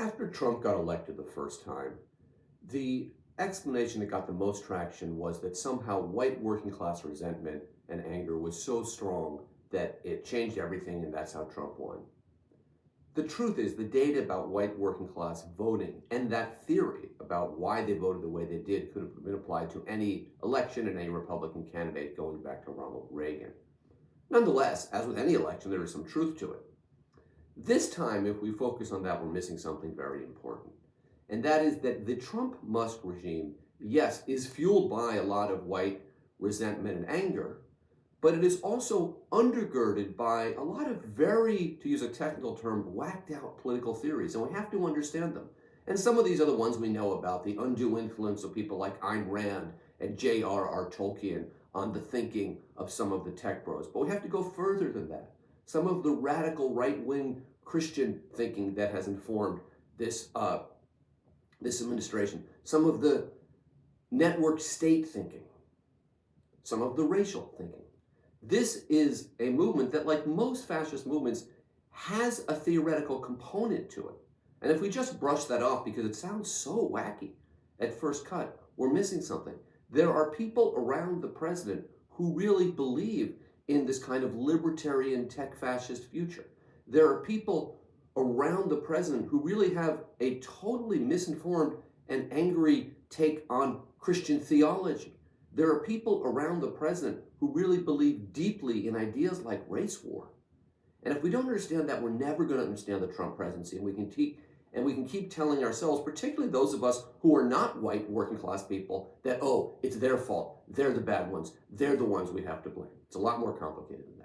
After Trump got elected the first time, the explanation that got the most traction was that somehow white working class resentment and anger was so strong that it changed everything, and that's how Trump won. The truth is, the data about white working class voting and that theory about why they voted the way they did could have been applied to any election and any Republican candidate going back to Ronald Reagan. Nonetheless, as with any election, there is some truth to it. This time, if we focus on that, we're missing something very important. And that is that the Trump-Musk regime, yes, is fueled by a lot of white resentment and anger, but it is also undergirded by a lot of very, to use a technical term, whacked out political theories, and we have to understand them. And some of these are the ones we know about, the undue influence of people like Ayn Rand and J.R.R. Tolkien on the thinking of some of the tech bros. But we have to go further than that. Some of the radical right-wing Christian thinking that has informed this administration, some of the network state thinking, some of the racial thinking. This is a movement that, like most fascist movements, has a theoretical component to it. And if we just brush that off because it sounds so wacky at first cut, we're missing something. There are people around the president who really believe in this kind of libertarian tech fascist future. There are people around the president who really have a totally misinformed and angry take on Christian theology. There are people around the president who really believe deeply in ideas like race war. And if we don't understand that, we're never going to understand the Trump presidency. And we can keep telling ourselves, particularly those of us who are not white working class people, that, oh, it's their fault. They're the bad ones. They're the ones we have to blame. It's a lot more complicated than that.